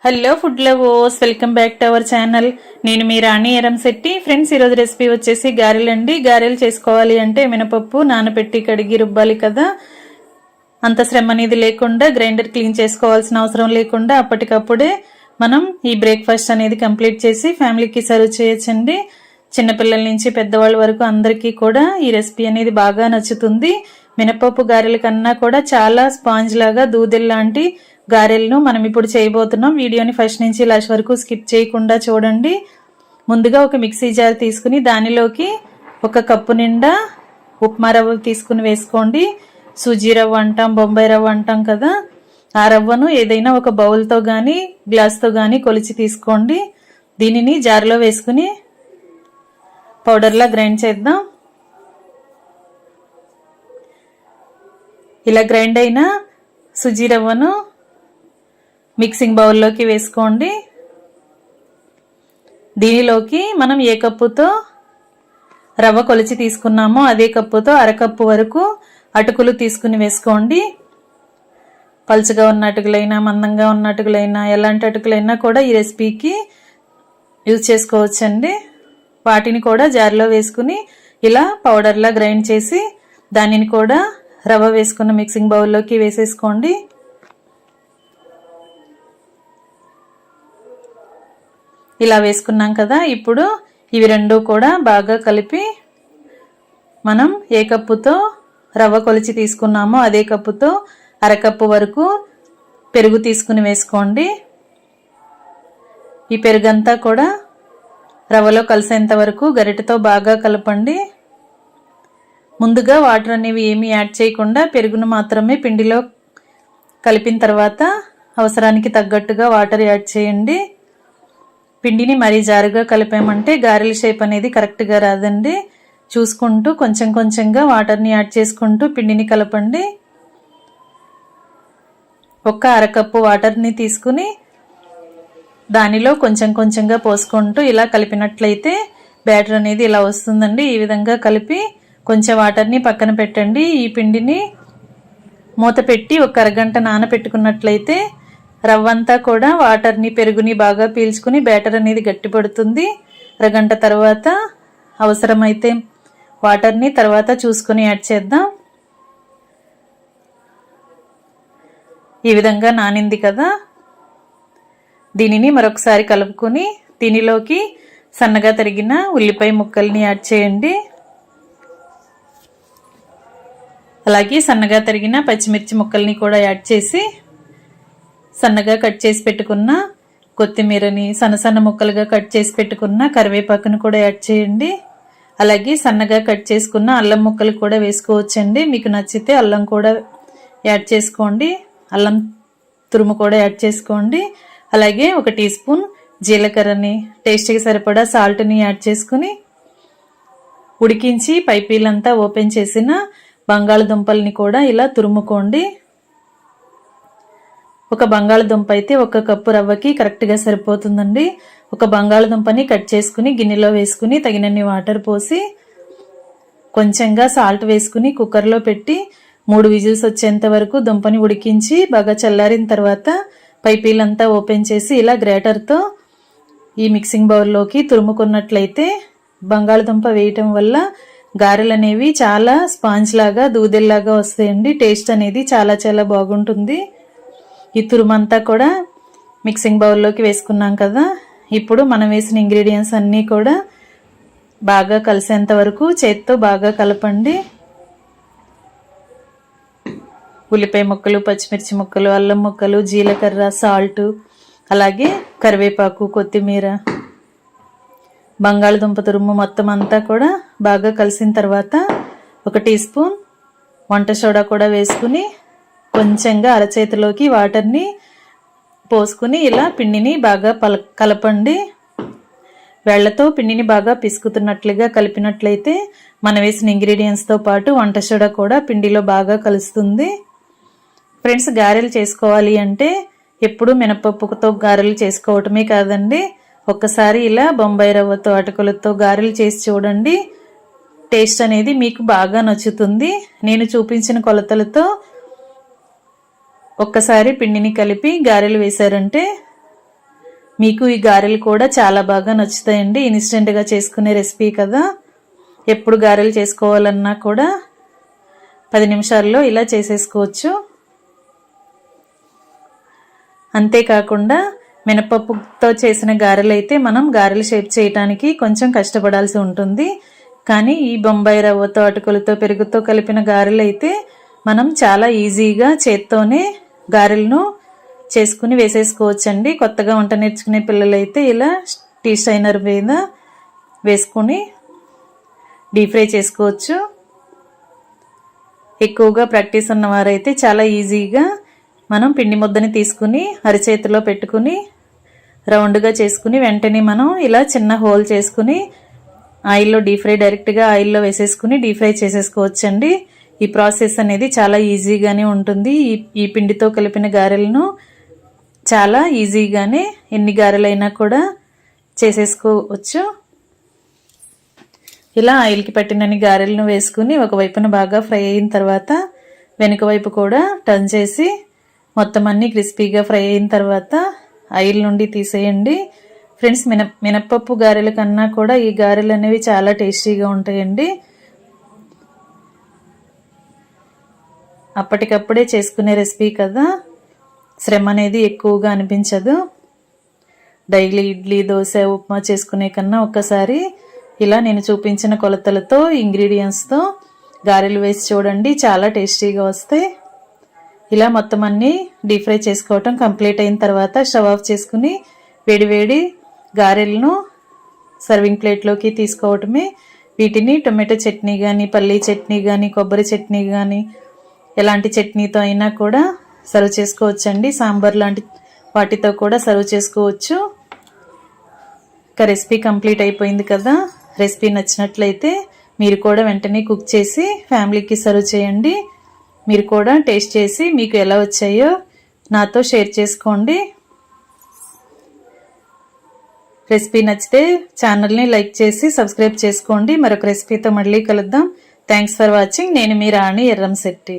Hello food lovers, welcome back to our channel. నేను మీ రాణి Eramsetti. Friends, ఈరోజు recipe వచ్చేసి గారెలు అండి. గారెలు చేసుకోవాలి అంటే మినపప్పు నానబెట్టి కడిగి రుబ్బాలి కదా. అంత శ్రమ అనేది లేకుండా, గ్రైండర్ క్లీన్ చేసుకోవాల్సిన అవసరం లేకుండా అప్పటికప్పుడే మనం ఈ బ్రేక్ఫాస్ట్ అనేది కంప్లీట్ చేసి ఫ్యామిలీకి సర్వ్ చేయొచ్చండి. చిన్నపిల్లల నుంచి పెద్దవాళ్ళ వరకు అందరికీ కూడా ఈ రెసిపీ అనేది బాగా నచ్చుతుంది. మినపప్పు గారెల కన్నా కూడా చాలా స్పాంజ్ లాగా దూదెల్లాంటి గారెలను మనం ఇప్పుడు చేయబోతున్నాం. వీడియోని ఫస్ట్ నుంచి లాస్ట్ వరకు స్కిప్ చేయకుండా చూడండి. ముందుగా ఒక మిక్సీ జార్ తీసుకుని దానిలోకి ఒక కప్పు నిండా ఉప్మా రవ్వ తీసుకుని వేసుకోండి. సూజీ రవ్వ అంటాం, బొంబాయి రవ్వ అంటాం కదా. ఆ రవ్వను ఏదైనా ఒక బౌల్తో కానీ గ్లాస్తో కానీ కొలిచి తీసుకోండి. దీనిని జార్లో వేసుకుని పౌడర్లా గ్రైండ్ చేద్దాం. ఇలా గ్రైండ్ అయిన సుజీ రవ్వను మిక్సింగ్ బౌల్లోకి వేసుకోండి. దీనిలోకి మనం ఏ కప్పుతో రవ్వ కొలిచి తీసుకున్నామో అదే కప్పుతో అరకప్పు వరకు అటుకులు తీసుకుని వేసుకోండి. పలుచగా ఉన్న అటుకులైనా మందంగా ఉన్న అటుకులైనా ఎలాంటి అటుకులైనా కూడా ఈ రెసిపీకి యూజ్ చేసుకోవచ్చండి. వాటిని కూడా జార్లో వేసుకుని ఇలా పౌడర్లా గ్రైండ్ చేసి దానిని కూడా రవ్వ వేసుకున్న మిక్సింగ్ బౌల్లోకి వేసేసుకోండి. ఇలా వేసుకున్నాం కదా. ఇప్పుడు ఇవి రెండు కూడా బాగా కలిపి మనం ఏ కప్పుతో రవ్వ కొలిచి తీసుకున్నామో అదే కప్పుతో అరకప్పు వరకు పెరుగు తీసుకుని వేసుకోండి. ఈ పెరుగంతా కూడా రవ్వలో కలిసేంత వరకు గరిటెతో బాగా కలపండి. ముందుగా వాటర్ అనేవి ఏమీ యాడ్ చేయకుండా పెరుగును మాత్రమే పిండిలో కలిపిన తర్వాత అవసరానికి తగ్గట్టుగా వాటర్ యాడ్ చేయండి. పిండిని మరీ జారుగా కలిపామంటే గారెల షేప్ అనేది కరెక్ట్గా రాదండి. చూసుకుంటూ కొంచెం కొంచెంగా వాటర్ని యాడ్ చేసుకుంటూ పిండిని కలపండి. ఒక అరకప్పు వాటర్ని తీసుకుని దానిలో కొంచెం కొంచెంగా పోసుకుంటూ ఇలా కలిపినట్లయితే బ్యాటర్ అనేది ఇలా వస్తుందండి. ఈ విధంగా కలిపి కొంచెం వాటర్ని పక్కన పెట్టండి. ఈ పిండిని మూత పెట్టి ఒక అరగంట నానబెట్టుకున్నట్లయితే రవ్వంతా కూడా వాటర్ని పెరుగుని బాగా పీల్చుకుని బ్యాటర్ అనేది గట్టిపడుతుంది. అరగంట తర్వాత అవసరమైతే వాటర్ని తర్వాత చూసుకుని యాడ్ చేద్దాం. ఈ విధంగా నానింది కదా. దీనిని మరొకసారి కలుపుకొని దీనిలోకి సన్నగా తరిగిన ఉల్లిపాయ ముక్కల్ని యాడ్ చేయండి. అలాగే సన్నగా తరిగిన పచ్చిమిర్చి ముక్కల్ని కూడా యాడ్ చేసి సన్నగా కట్ చేసి పెట్టుకున్న కొత్తిమీరని సన్న సన్న ముక్కలుగా కట్ చేసి పెట్టుకున్న కరివేపాకును కూడా యాడ్ చేయండి. అలాగే సన్నగా కట్ చేసుకున్న అల్లం ముక్కలు కూడా వేసుకోవచ్చండి. మీకు నచ్చితే అల్లం కూడా యాడ్ చేసుకోండి. అల్లం తురుము కూడా యాడ్ చేసుకోండి. అలాగే ఒక టీ స్పూన్ జీలకర్రని, టేస్ట్కి సరిపడా సాల్ట్ని యాడ్ చేసుకుని ఉడికించి పైపీలంతా ఓపెన్ చేసిన బంగాళదుంపల్ని కూడా ఇలా తురుముకోండి. ఒక బంగాళదుంప అయితే ఒక కప్పు రవ్వకి కరెక్ట్గా సరిపోతుందండి. ఒక బంగాళదుంపని కట్ చేసుకుని గిన్నెలో వేసుకుని తగినన్ని వాటర్ పోసి కొంచెంగా సాల్ట్ వేసుకుని కుక్కర్లో పెట్టి 3 విజిల్స్ వచ్చేంత వరకు దుంపని ఉడికించి బాగా చల్లారిన తర్వాత పైపీలంతా ఓపెన్ చేసి ఇలా గ్రేటర్తో ఈ మిక్సింగ్ బౌల్లోకి తురుముకున్నట్లయితే బంగాళదుంప వేయటం వల్ల గారెలు అనేవి చాలా స్పాంజ్ లాగా దూదెల్లాగా వస్తాయండి. టేస్ట్ అనేది చాలా చాలా బాగుంటుంది. ఈ తురుమంతా కూడా మిక్సింగ్ బౌల్లోకి వేసుకున్నాం కదా. ఇప్పుడు మనం వేసిన ఇంగ్రీడియంట్స్ అన్నీ కూడా బాగా కలిసేంత వరకు చేత్తో బాగా కలపండి. ఉల్లిపాయ ముక్కలు, పచ్చిమిర్చి ముక్కలు, అల్లం ముక్కలు, జీలకర్ర, సాల్ట్, అలాగే కరివేపాకు, కొత్తిమీర, బంగాళదుంప తురుము మొత్తం అంతా కూడా బాగా కలిసిన తర్వాత ఒక టీ స్పూన్ వంట సోడా కూడా వేసుకుని కొంచెంగా అరచేతిలోకి వాటర్ని పోసుకుని ఇలా పిండిని బాగా కలపండి. వేళ్లతో పిండిని బాగా పిసుకుతున్నట్లుగా కలిపినట్లయితే మనం వేసిన ఇంగ్రీడియంట్స్తో పాటు వంట సోడా కూడా పిండిలో బాగా కలుస్తుంది. ఫ్రెండ్స్, గారెలు చేసుకోవాలి అంటే ఎప్పుడు మినపప్పుతో గారెలు చేసుకోవటమే కాదండి, ఒక్కసారి ఇలా బొంబాయి రవ్వతో అటుకులతో గారెలు చేసి చూడండి. టేస్ట్ అనేది మీకు బాగా నచ్చుతుంది. నేను చూపించిన కొలతలతో ఒక్కసారి పిండిని కలిపి గారెలు వేశారంటే మీకు ఈ గారెలు కూడా చాలా బాగా నచ్చుతాయండి. ఇన్స్టెంట్గా చేసుకునే రెసిపీ కదా. ఎప్పుడు గారెలు చేసుకోవాలన్నా కూడా 10 నిమిషాల్లో ఇలా చేసేసుకోవచ్చు. అంతేకాకుండా మినపప్పుతో చేసిన గారెలు అయితే మనం గారెలు షేప్ చేయడానికి కొంచెం కష్టపడాల్సి ఉంటుంది. కానీ ఈ బొంబాయి రవ్వతో, అటుకులతో, పెరుగుతో కలిపిన గారెలు అయితే మనం చాలా ఈజీగా చేత్తోనే గారెలను చేసుకుని వేసేసుకోవచ్చండి. కొత్తగా వంట నేర్చుకునే పిల్లలైతే ఇలా టీ స్ట్రైనర్ మీద వేసుకుని డీప్ ఫ్రై చేసుకోవచ్చు. ఎక్కువగా ప్రాక్టీస్ ఉన్నవారైతే చాలా ఈజీగా మనం పిండి ముద్దని తీసుకుని అరచేతిలో పెట్టుకుని రౌండ్గా చేసుకుని వెంటనే మనం ఇలా చిన్న హోల్ చేసుకుని ఆయిల్లో డీప్ ఫ్రై డైరెక్ట్గా ఆయిల్లో వేసేసుకుని డీప్ ఫ్రై చేసేసుకోవచ్చండి. ఈ ప్రాసెస్ అనేది చాలా ఈజీగానే ఉంటుంది. ఈ పిండితో కలిపిన గారెలను చాలా ఈజీగానే ఎన్ని గారెలైనా కూడా చేసేసుకోవచ్చు. ఇలా ఆయిల్కి పట్టినన్ని గారెలను వేసుకుని ఒకవైపున బాగా ఫ్రై అయిన తర్వాత వెనుక వైపు కూడా టర్న్ చేసి మొత్తం అన్ని క్రిస్పీగా ఫ్రై అయిన తర్వాత ఆయిల్ నుండి తీసేయండి. ఫ్రెండ్స్, మినప్పప్పు గారెల కన్నా కూడా ఈ గారెలు అనేవి చాలా టేస్టీగా ఉంటాయండి. అప్పటికప్పుడే చేసుకునే రెసిపీ కదా, శ్రమ అనేది ఎక్కువగా అనిపించదు. డైలీ ఇడ్లీ, దోశ, ఉప్మా చేసుకునే కన్నా ఒక్కసారి ఇలా నేను చూపించిన కొలతలతో ఇంగ్రీడియంట్స్తో గారెలు వేసి చూడండి, చాలా టేస్టీగా వస్తాయి. ఇలా మొత్తం అన్నీ డీప్ ఫ్రై చేసుకోవటం కంప్లీట్ అయిన తర్వాత స్టవ్ ఆఫ్ చేసుకుని వేడివేడి గారెలను సర్వింగ్ ప్లేట్లోకి తీసుకోవటమే. వీటిని టొమాటో చట్నీ కానీ, పల్లీ చట్నీ కానీ, కొబ్బరి చట్నీ కానీ, ఎలాంటి చట్నీతో అయినా కూడా సర్వ్ చేసుకోవచ్చండి. సాంబార్ లాంటి వాటితో కూడా సర్వ్ చేసుకోవచ్చు. ఇక రెసిపీ కంప్లీట్ అయిపోయింది కదా. రెసిపీ నచ్చినట్లయితే మీరు కూడా వెంటనే కుక్ చేసి ఫ్యామిలీకి సర్వ్ చేయండి. మీరు కూడా టేస్ట్ చేసి మీకు ఎలా వచ్చాయో నాతో షేర్ చేసుకోండి. రెసిపీ నచ్చితే ఛానల్ని లైక్ చేసి సబ్స్క్రైబ్ చేసుకోండి. మరొక రెసిపీతో మళ్ళీ కలుద్దాం. Thanks for watching. నేను మీ రాణి ఎర్రంశెట్టి.